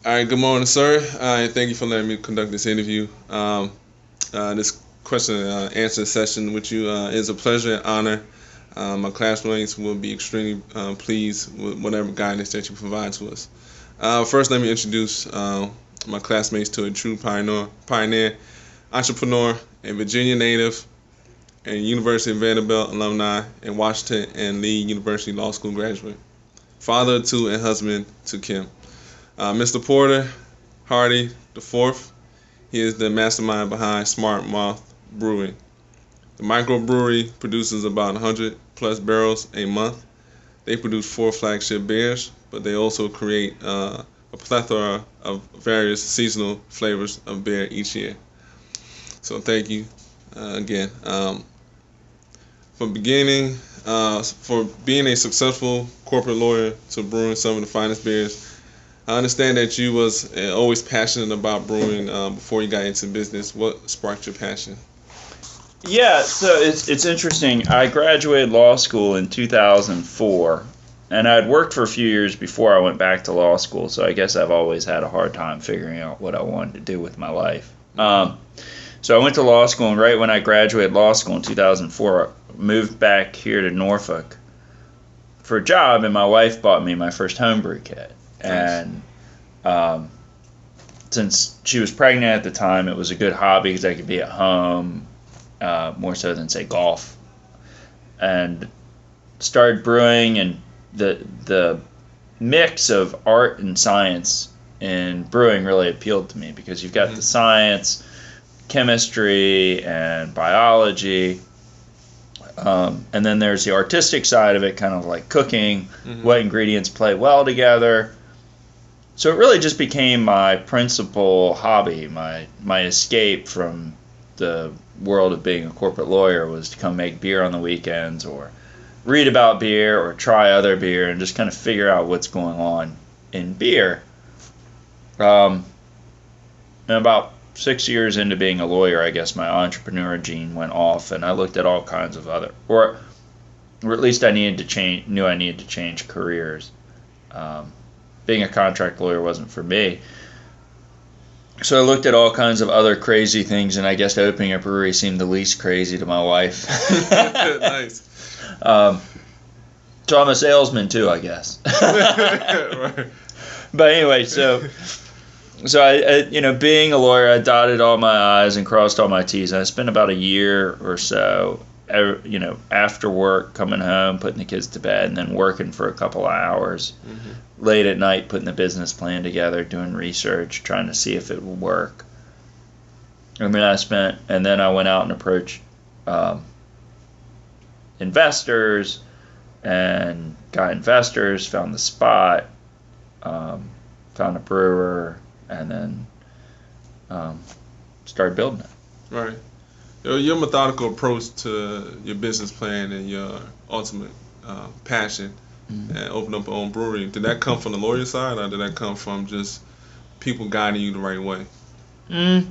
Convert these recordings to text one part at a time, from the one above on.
All right, good morning, sir. Thank you for letting me conduct this interview. This question and answer session with you is a pleasure and honor. My classmates will be extremely pleased with whatever guidance that you provide to us. First, let me introduce my classmates to a true pioneer, entrepreneur, a Virginia native, and University of Vanderbilt alumni, and Washington and Lee University Law School graduate. Father of two and husband to Kim. Mr. Porter Hardy IV, he is the mastermind behind Smarthmouth Brewing. The microbrewery produces about 100 plus barrels a month. They produce 4 flagship beers, but they also create a plethora of various seasonal flavors of beer each year. So thank you again. For being a successful corporate lawyer to brewing some of the finest beers, I understand that you was always passionate about brewing before you got into business. What sparked your passion? Yeah, so it's interesting. I graduated law school in 2004, and I'd worked for a few years before I went back to law school, so I guess I've always had a hard time figuring out what I wanted to do with my life. So I went to law school, and right when I graduated law school in 2004, I moved back here to Norfolk for a job, and my wife bought me my first homebrew kit. And since she was pregnant at the time, it was a good hobby because I could be at home, more so than, say, golf. And started brewing, and the mix of art and science in brewing really appealed to me because you've got the science, chemistry, and biology. And then there's the artistic side of it, kind of like cooking, what ingredients play well together. So it really just became my principal hobby, my escape from the world of being a corporate lawyer was to come make beer on the weekends or read about beer or try other beer and just kind of figure out what's going on in beer. And about 6 years into being a lawyer, I guess my entrepreneur gene went off, and I looked at all kinds of other, or at least I knew I needed to change careers. Being a contract lawyer wasn't for me. So I looked at all kinds of other crazy things, and I guess opening a brewery seemed the least crazy to my wife. Nice. So I'm a salesman too, I guess. Right. But anyway, so I being a lawyer, I dotted all my I's and crossed all my T's. I spent about a year or so, after work, coming home, putting the kids to bed, and then working for a couple of hours. Late at night, putting the business plan together, doing research, trying to see if it would work. And then I went out and approached investors, and got investors, found the spot, found a brewer, and then started building it. Right. Your methodical approach to your business plan and your ultimate passion and open up your own brewery, did that come from the lawyer side, or did that come from just people guiding you the right way? The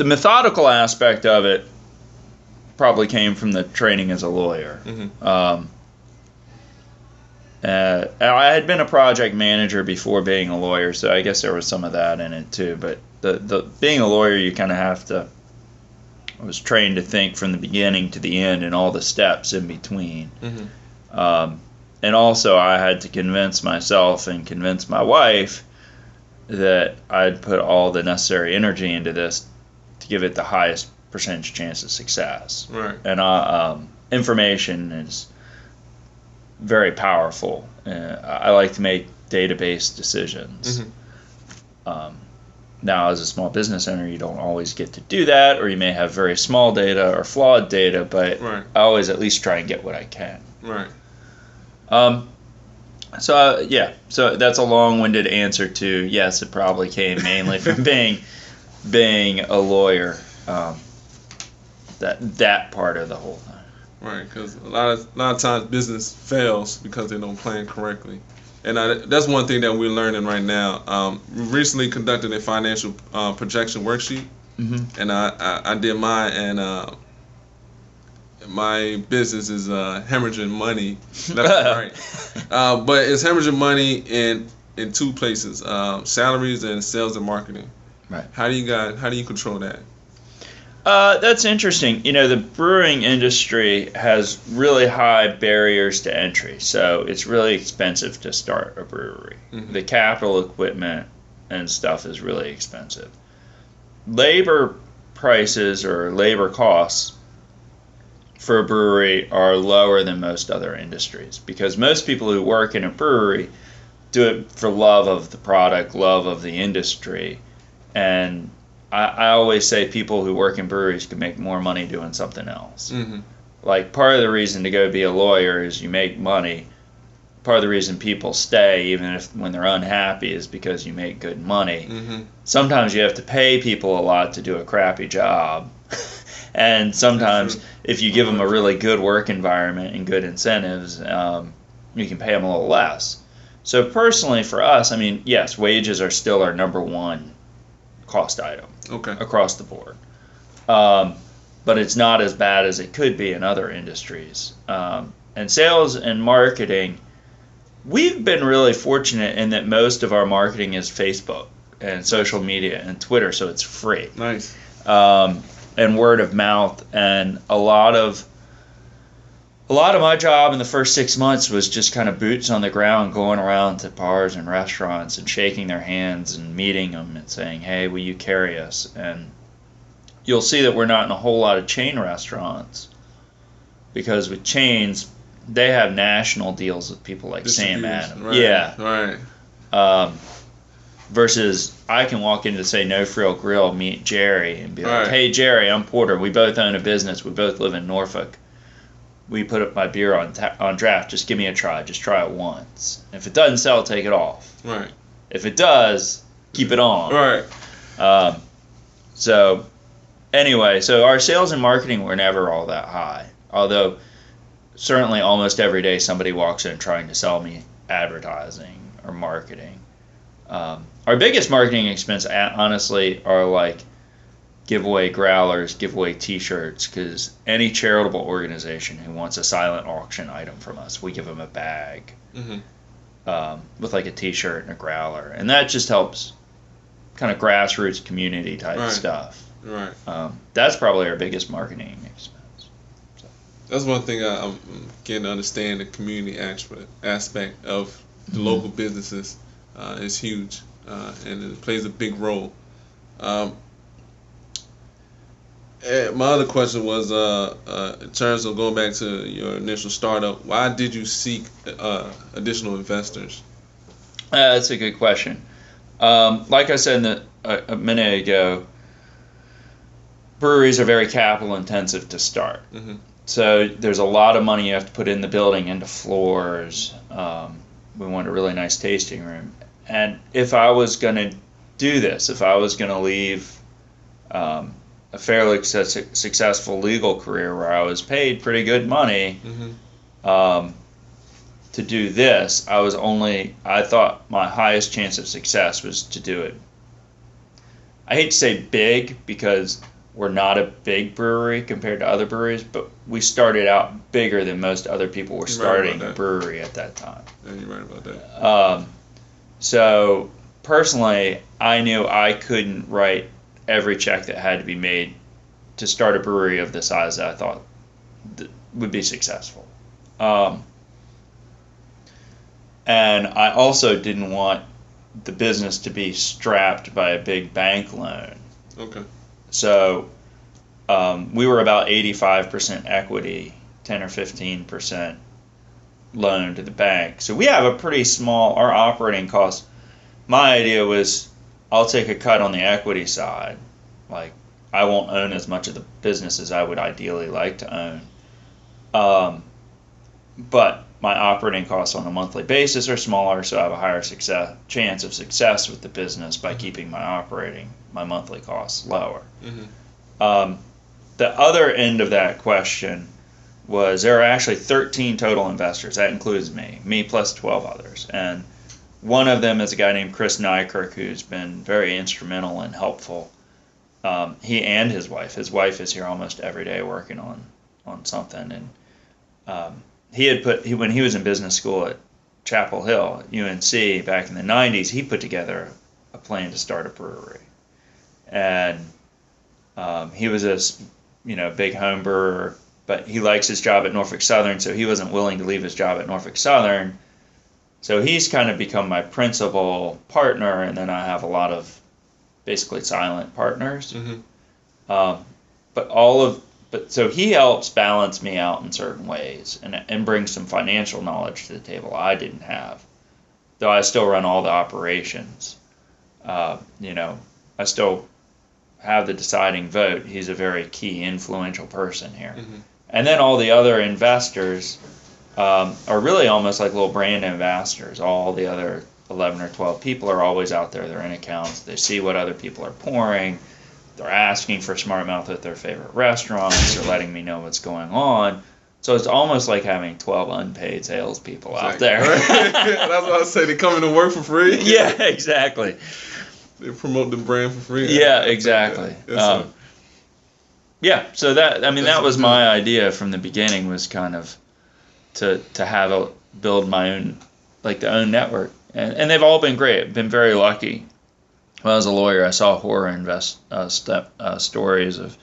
methodical aspect of it probably came from the training as a lawyer. I had been a project manager before being a lawyer, so I guess there was some of that in it too. But the being a lawyer, you kind of have to. I was trained to think from the beginning to the end and all the steps in between. And also, I had to convince myself and convince my wife that I'd put all the necessary energy into this to give it the highest percentage chance of success. Right. And information is very powerful. I like to make database decisions. Now, as a small business owner, you don't always get to do that, or you may have very small data or flawed data, but I always at least try and get what I can. Right. So that's a long-winded answer to yes, it probably came mainly from being a lawyer. That part of the whole thing. Right, because a lot of times business fails because they don't plan correctly, and that's one thing that we're learning right now. We recently conducted a financial projection worksheet, and I did mine, and my business is hemorrhaging money left and right, but it's hemorrhaging money in in two places: salaries and sales and marketing. Right. How do you control that? That's interesting. The brewing industry has really high barriers to entry, so it's really expensive to start a brewery. Mm-hmm. The capital equipment and stuff is really expensive. Labor prices or labor costs for a brewery are lower than most other industries because most people who work in a brewery do it for love of the product, love of the industry, and I always say people who work in breweries can make more money doing something else. Mm-hmm. Like, part of the reason to go be a lawyer is you make money. Part of the reason people stay, even if when they're unhappy, is because you make good money. Mm-hmm. Sometimes you have to pay people a lot to do a crappy job. And sometimes if you give them a really good work environment and good incentives, you can pay them a little less. So personally for us, yes, wages are still our number one cost item. Okay. Across the board. But it's not as bad as it could be in other industries. And sales and marketing, we've been really fortunate in that most of our marketing is Facebook and social media and Twitter, so it's free. Nice. And word of mouth, and a lot of my job in the first 6 months was just kind of boots on the ground, going around to bars and restaurants and shaking their hands and meeting them and saying, hey, will you carry us? And you'll see that we're not in a whole lot of chain restaurants because with chains, they have national deals with people like Sam Adams. Right, yeah. Right. Versus I can walk into, say, No Frill Grill, meet Jerry and be like, hey, Jerry, I'm Porter. We both own a business. We both live in Norfolk. We put up my beer on draft. Just give me a try. Just try it once. If it doesn't sell, take it off. Right. If it does, keep it on. Right. So anyway, so our sales and marketing were never all that high. Although certainly almost every day somebody walks in trying to sell me advertising or marketing. Our biggest marketing expense, honestly, are like giveaway growlers, giveaway T-shirts, because any charitable organization who wants a silent auction item from us, we give them a bag with like a T-shirt and a growler, and that just helps kind of grassroots community type stuff. Right. That's probably our biggest marketing expense. So. That's one thing I'm getting to understand. The community aspect of the local businesses is huge, and it plays a big role. My other question was, in terms of going back to your initial startup, why did you seek additional investors? That's a good question. Like I said a minute ago, breweries are very capital intensive to start. Mm-hmm. So there's a lot of money you have to put in the building, into floors. We want a really nice tasting room. And if I was going to do this, if I was going to leave a fairly successful legal career where I was paid pretty good money to do this, I thought my highest chance of success was to do it. I hate to say big because we're not a big brewery compared to other breweries, but we started out bigger than most other people were starting a brewery at that time. Yeah, you're right about that. So personally, I knew I couldn't write every check that had to be made to start a brewery of the size that I thought would be successful. And I also didn't want the business to be strapped by a big bank loan. Okay. So we were about 85% equity, 10 or 15% loan to the bank. So we have a pretty small, our operating costs. My idea was I'll take a cut on the equity side. Like, I won't own as much of the business as I would ideally like to own. But my operating costs on a monthly basis are smaller, so I have a higher chance of success with the business by keeping my monthly costs lower. Mm-hmm. The other end of that question was there are actually 13 total investors. That includes me plus 12 others. And one of them is a guy named Chris Nykirk, who's been very instrumental and helpful. He and his wife. His wife is here almost every day working on something. And when he was in business school Chapel Hill at UNC back in the 90s, he put together a plan to start a brewery. And he was a big home brewer, but he likes his job at Norfolk Southern, so he wasn't willing to leave his job at Norfolk Southern. So he's kind of become my principal partner, and then I have a lot of basically silent partners. Mm-hmm. So he helps balance me out in certain ways and brings some financial knowledge to the table I didn't have. Though I still run all the operations. I still have the deciding vote. He's a very key, influential person here. Mm-hmm. And then all the other investors are really almost like little brand ambassadors. All the other 11 or 12 people are always out there. They're in accounts. They see what other people are pouring. They're asking for Smartmouth at their favorite restaurants. They're letting me know what's going on. So it's almost like having 12 unpaid salespeople out there. That's what I say. They come in to work for free. Yeah, exactly. They promote the brand for free. Yeah, exactly. So that was my idea from the beginning, was kind of to build my own, like the own network. And they've all been great. I've been very lucky. When I was a lawyer, I saw horror stories of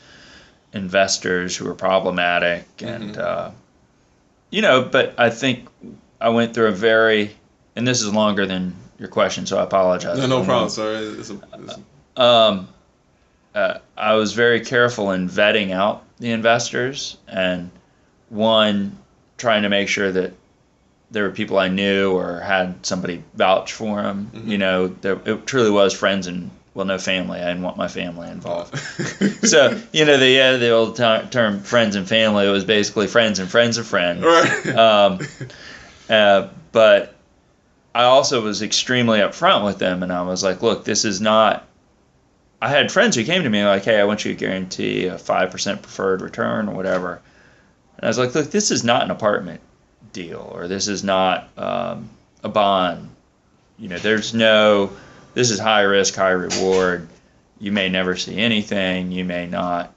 investors who were problematic, and but I think I went through and this is longer than your question, so I apologize. No problem. Sorry. I was very careful in vetting out the investors, and trying to make sure that there were people I knew or had somebody vouch for them. Mm-hmm. It truly was friends and, no family. I didn't want my family involved. So, the old term friends and family, it was basically friends and friends of friends. Right. But I also was extremely upfront with them, and I was like, look, this is not... I had friends who came to me like, hey, I want you to guarantee a 5% preferred return or whatever. And I was like, look, this is not an apartment deal, or this is not a bond. This is high risk, high reward. You may never see anything. You may not,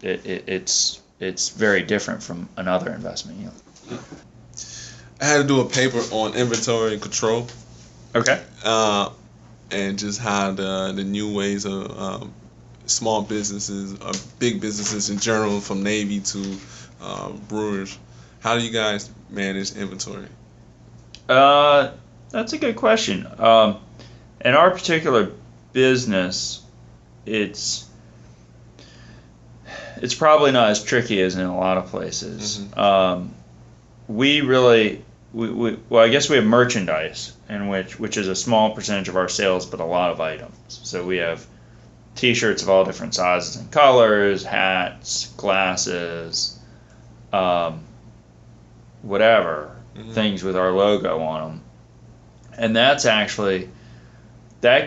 it's very different from another investment yield. I had to do a paper on inventory control. Okay. And just how the new ways of small businesses, or big businesses in general, from Navy to brewers. How do you guys manage inventory? That's a good question. In our particular business, it's probably not as tricky as in a lot of places. Mm-hmm. I guess we have merchandise, which is a small percentage of our sales, but a lot of items. So we have T-shirts of all different sizes and colors, hats, glasses, whatever, mm-hmm. things with our logo on them. And that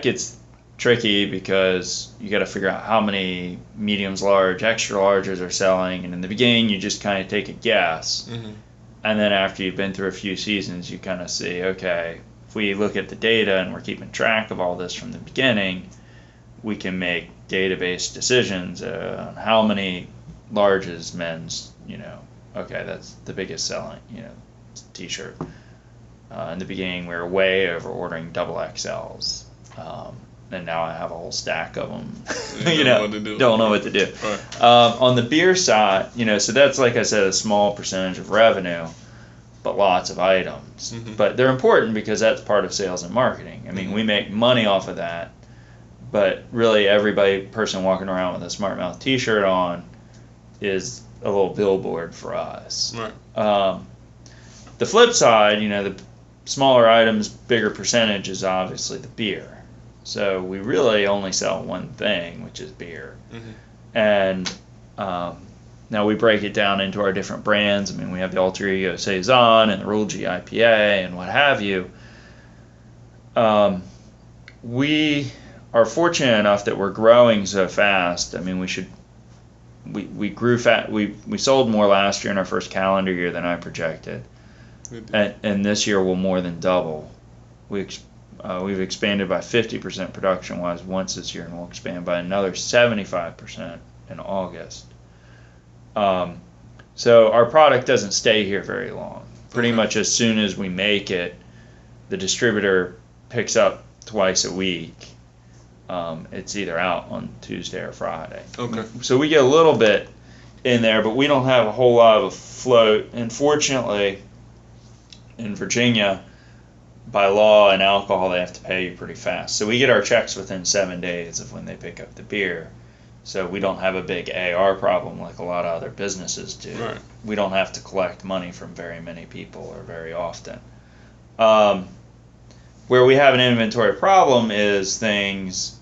gets tricky because you got to figure out how many mediums, large, extra larges are selling. And in the beginning, you just kind of take a guess. Mm-hmm. And then after you've been through a few seasons, you kind of see, okay, if we look at the data and we're keeping track of all this from the beginning, we can make database decisions on how many larges men's, okay, that's the biggest selling, T-shirt. In the beginning, we were way over ordering double XLs. And now I have a whole stack of them. Don't know what to do. Right. On the beer side, so that's, like I said, a small percentage of revenue, but lots of items. Mm-hmm. But they're important because that's part of sales and marketing. I mean, mm-hmm. we make money off of that, but really person walking around with a Smartmouth T-shirt on is a little billboard for us. Right. The flip side, the smaller items, bigger percentage is obviously the beer. So we really only sell one thing, which is beer. Mm-hmm. And now we break it down into our different brands. I mean, we have the Alter Ego Saison and the Rule G IPA and what have you. We are fortunate enough that we're growing so fast. I mean, we grew fast. We sold more last year in our first calendar year than I projected. And this year we'll more than double. We've expanded by 50% production-wise once this year, and we'll expand by another 75% in August. So our product doesn't stay here very long. pretty much as soon as we make it, the distributor picks up twice a week. It's either out on Tuesday or Friday. Okay. So we get a little bit in there, but we don't have a whole lot of float. And fortunately, in Virginia, by law and alcohol, they have to pay you pretty fast. So we get our checks within 7 days of when they pick up the beer. So we don't have a big AR problem like a lot of other businesses do. Right. We don't have to collect money from very many people or very often. Where we have an inventory problem is things,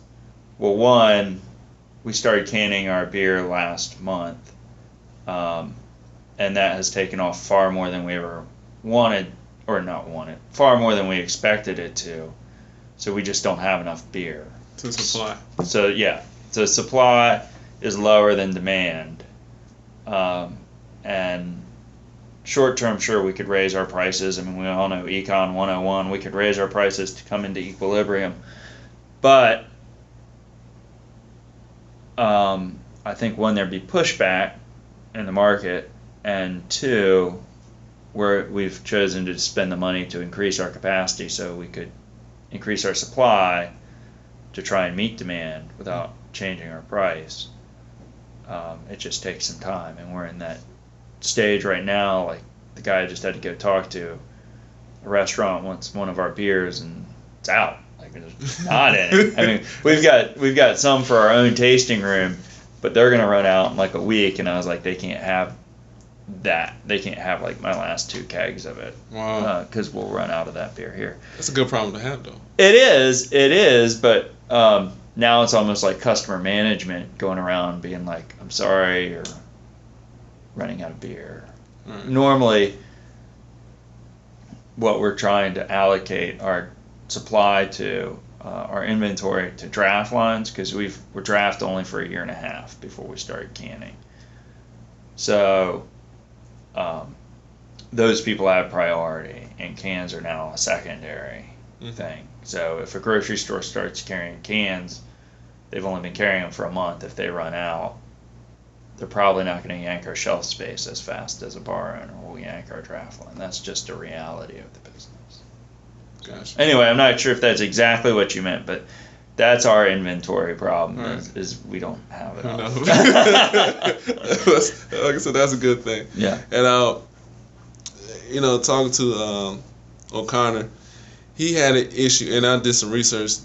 well, one, we started canning our beer last month, and that has taken off far more than we ever wanted, or not wanted, far more than we expected it to. So we just don't have enough beer To supply. So yeah, so supply is lower than demand, and short term, sure, we could raise our prices. I mean, we all know Econ 101. We could raise our prices to come into equilibrium, but I think one, there'd be pushback in the market, and two, we've chosen to spend the money to increase our capacity so we could increase our supply to try and meet demand without changing our price. It just takes some time, and we're in that stage right now. Like the guy I just had to go talk to, a restaurant wants one of our beers and it's out. Like there's not in it. I mean, we've got some for our own tasting room, but they're gonna run out in like a week. And I was like, they can't have that. They can't have like my last 2 kegs of it. Wow. Because we'll run out of that beer here. That's a good problem to have, though. It is, but now it's almost like customer management going around being like, I'm sorry, or running out of beer. Right. Normally, what we're trying to allocate our supply to, our inventory to draft lines, because we're draft only for 1.5 years before we started canning. So those people have priority, and cans are now a secondary thing. So if a grocery store starts carrying cans, they've only been carrying them for a month. If they run out, they're probably not going to yank our shelf space as fast as a bar owner will yank our draft line. That's just a reality of the business. Gotcha. Anyway, I'm not sure if that's exactly what you meant, but that's our inventory problem, Right. is we don't have it. No. Like I said, that's a good thing. Yeah. And talking to O'Connor, he had an issue, and I did some research.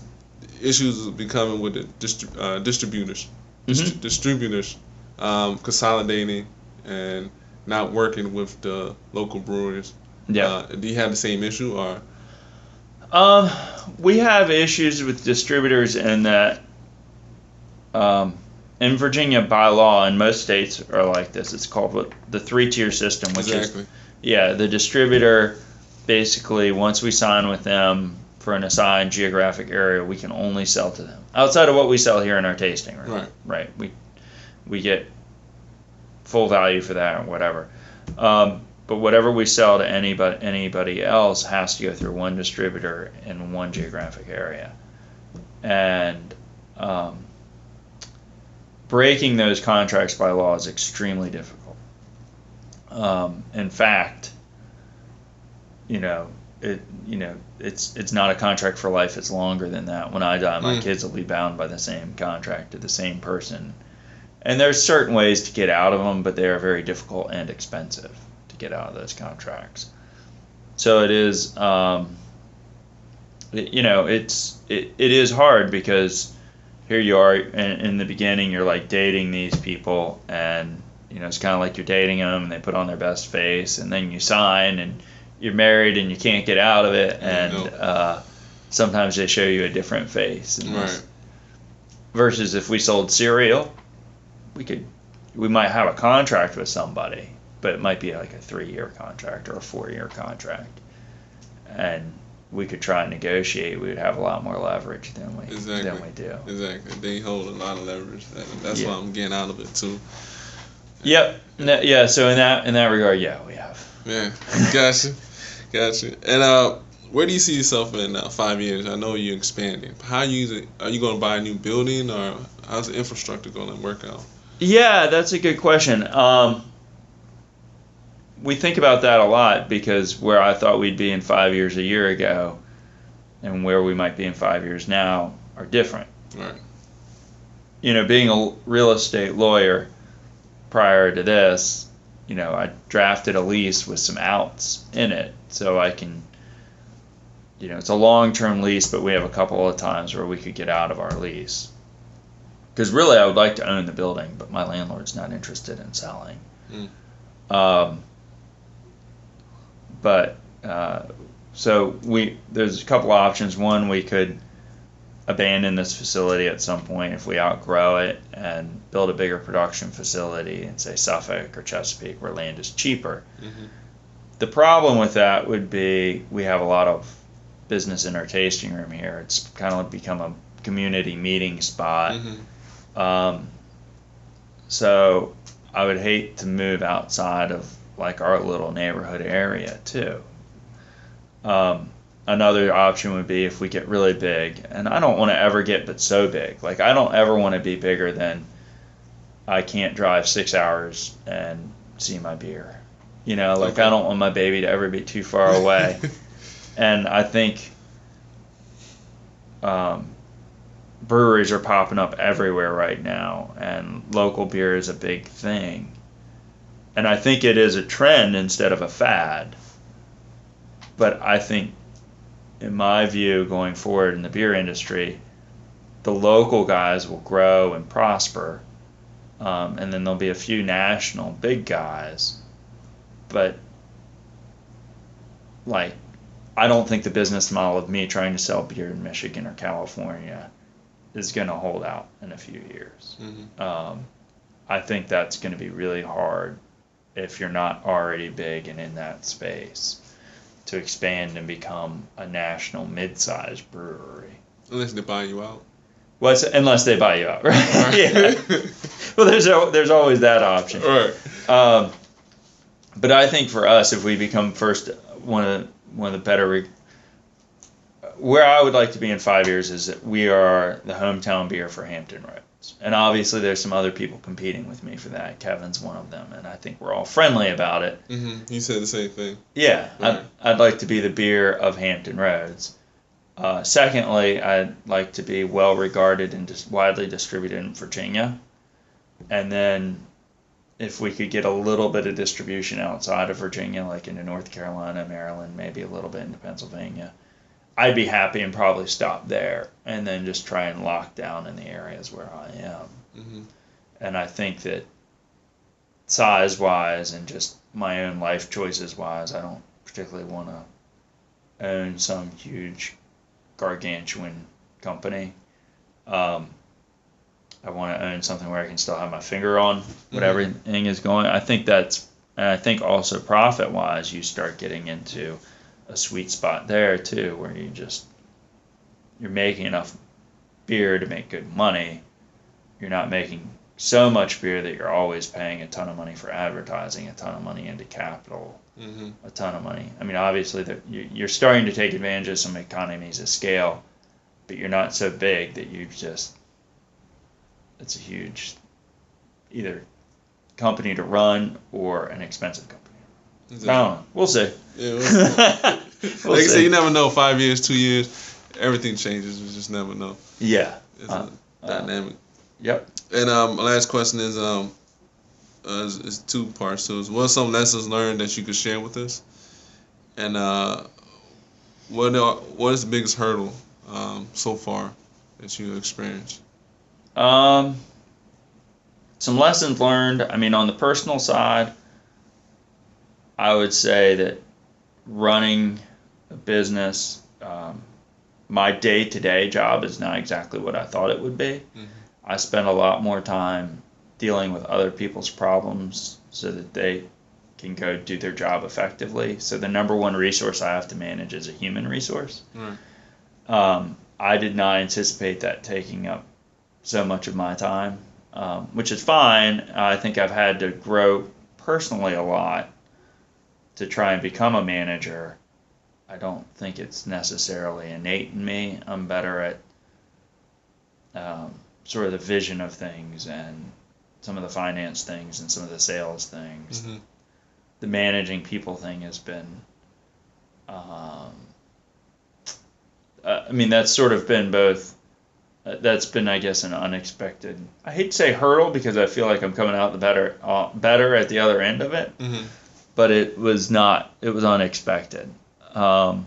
Issues with becoming with the distributors, distributors consolidating and not working with the local breweries. Yeah. Do you have the same issue, or? We have issues with distributors in that, in Virginia by law, and most states are like this, it's called the 3-tier system, which Exactly. is, the distributor, basically, once we sign with them for an assigned geographic area, we can only sell to them. Outside of what we sell here in our tasting room. Right. We get full value for that or whatever. But whatever we sell to anybody else has to go through one distributor in one geographic area. And breaking those contracts by law is extremely difficult. In fact, it's not a contract for life. It's longer than that. When I die, my kids will be bound by the same contract to the same person. And there's certain ways to get out of them, but they are very difficult and expensive to get out of those contracts. So it is, it is hard, because here you are in the beginning, you're like dating these people, and it's kind of like you're dating them, and they put on their best face, and then you sign, and you're married, and you can't get out of it, and sometimes they show you a different face. Right. Versus if we sold cereal, we might have a contract with somebody, but it might be like a 3-year contract or a 4-year contract, and we could try and negotiate. We would have a lot more leverage than we do. Exactly. They hold a lot of leverage. That's why I'm getting out of it too. Yep. Yeah. So in that regard, we have. Yeah. Gotcha. And where do you see yourself in 5 years? I know you're expanding. How are you going to buy a new building, or how's the infrastructure going to work out? Yeah, that's a good question. we think about that a lot because where I thought we'd be in 5 years a year ago and where we might be in 5 years now are different. Right. You know, being a real estate lawyer prior to this, you know, I drafted a lease with some outs in it so I can, you know, it's a long-term lease, but we have a couple of times where we could get out of our lease. Because really I would like to own the building, but my landlord's not interested in selling. So there's a couple options. One, we could abandon this facility at some point if we outgrow it and build a bigger production facility in, say, Suffolk or Chesapeake where land is cheaper. The problem with that would be we have a lot of business in our tasting room here. It's kind of become a community meeting spot. So I would hate to move outside of like our little neighborhood area too. Another option would be if we get really big, and I don't want to ever get but so big. Like I don't ever want to be bigger than I can't drive 6 hours and see my beer. You know, like I don't want my baby to ever be too far away. And I think breweries are popping up everywhere right now, and local beer is a big thing. And I think it is a trend instead of a fad. But I think, in my view, going forward in the beer industry, the local guys will grow and prosper, and then there'll be a few national big guys. But, like, I don't think the business model of me trying to sell beer in Michigan or California is going to hold out in a few years. I think that's going to be really hard if you're not already big and in that space to expand and become a national mid-sized brewery. Unless they buy you out. Well, unless they buy you out, right? Yeah. Well, there's always that option. Right. But I think for us, if we become first one of the better, where I would like to be in 5 years is that we are the hometown beer for Hampton Roads. And obviously there's some other people competing with me for that. Kevin's one of them, and I think we're all friendly about it. He said the same thing. Yeah, right. I'd like to be the beer of Hampton Roads. Secondly, I'd like to be well regarded and widely distributed in Virginia. And then if we could get a little bit of distribution outside of Virginia, like into North Carolina, Maryland, maybe a little bit into Pennsylvania, I'd be happy and probably stop there and then just try and lock down in the areas where I am. And I think that size-wise and just my own life choices-wise, I don't particularly want to own some huge gargantuan company. I want to own something where I can still have my finger on what everything is going. I think also profit-wise, you start getting into a sweet spot there too, where you're making enough beer to make good money. You're not making so much beer that you're always paying a ton of money for advertising, a ton of money into capital, a ton of money. I mean, obviously you're starting to take advantage of some economies of scale, but you're not so big that it's a huge either company to run or an expensive company. Exactly. I don't know. We'll see. Yeah, we'll see. Like you say, you never know. 5 years, 2 years, everything changes. We just never know. Yeah. It's dynamic. Yep. And my last question is two parts to it. What are some lessons learned that you could share with us? And what is the biggest hurdle so far that you experienced? Some lessons learned. I mean, on the personal side, I would say that running a business, my day-to-day job is not exactly what I thought it would be. I spend a lot more time dealing with other people's problems so that they can go do their job effectively. So the number one resource I have to manage is a human resource. I did not anticipate that taking up so much of my time, which is fine. I think I've had to grow personally a lot to try and become a manager. I don't think it's necessarily innate in me. I'm better at sort of the vision of things and some of the finance things and some of the sales things. the managing people thing has been, I mean, that's sort of been both. That's been, I guess, an unexpected. I hate to say hurdle because I feel like I'm coming out the better at the other end of it. Mm-hmm. But it was not. It was unexpected. And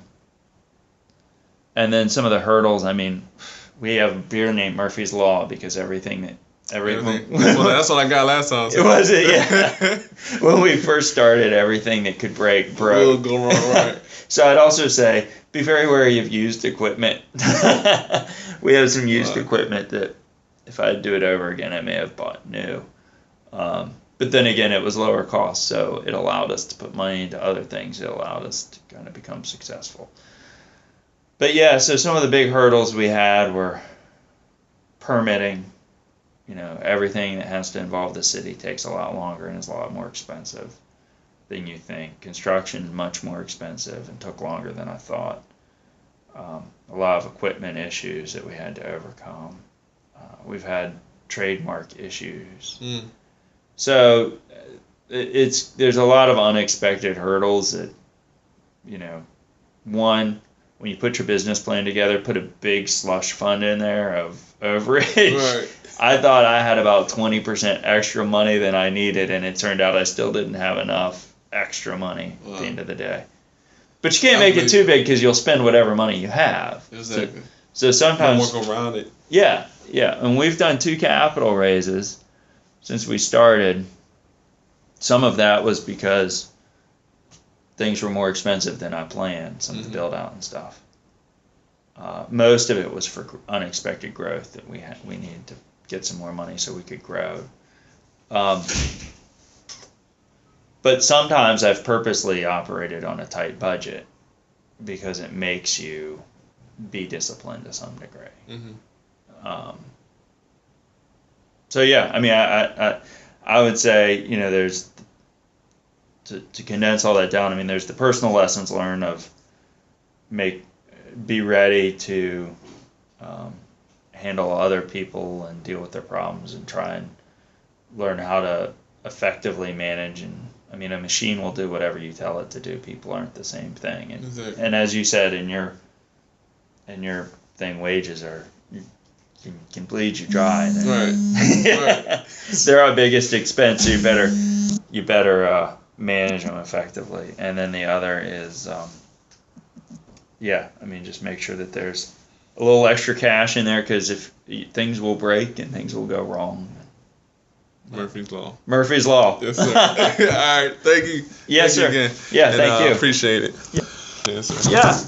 then some of the hurdles. I mean, we have a beer named Murphy's Law because everything. Well, that's what I got last time. So. It was it, yeah. When we first started, everything that could break broke. Will go wrong, right? So I'd also say be very wary of used equipment. We have some used equipment that if I'd do it over again, I may have bought new. But then again, it was lower cost, so it allowed us to put money into other things. It allowed us to kind of become successful. But yeah, so some of the big hurdles we had were permitting. You know, everything that has to involve the city takes a lot longer and is a lot more expensive than you think. Construction much more expensive and took longer than I thought. A lot of equipment issues that we had to overcome. We've had trademark issues. So there's a lot of unexpected hurdles that, you know, one, when you put your business plan together, put a big slush fund in there of overage. Right. I thought I had about 20% extra money than I needed, and it turned out I still didn't have enough extra money at the end of the day. But you can't make it too big because you'll spend whatever money you have. Exactly. So sometimes... Work around it. Yeah. And we've done 2 capital raises since we started. Some of that was because things were more expensive than I planned, some of the build out and stuff. Most of it was for unexpected growth that we needed to get some more money so we could grow. But sometimes I've purposely operated on a tight budget because it makes you be disciplined to some degree. So yeah, I mean, I would say, you know, there's to condense all that down. I mean, there's the personal lessons learned of be ready to handle other people and deal with their problems and try and learn how to effectively manage. And I mean, a machine will do whatever you tell it to do. People aren't the same thing. And, exactly. And as you said in your thing, wages can bleed you dry. Right. They're our biggest expense. So you better manage them effectively. And then the other is, I mean, just make sure that there's a little extra cash in there because if things will break and things will go wrong. Murphy's Law. Murphy's Law. Yes, sir. All right. Thank you. Yes, thank sir. You again. Yeah, thank you. Appreciate it. Yeah. Yes, sir. Yeah.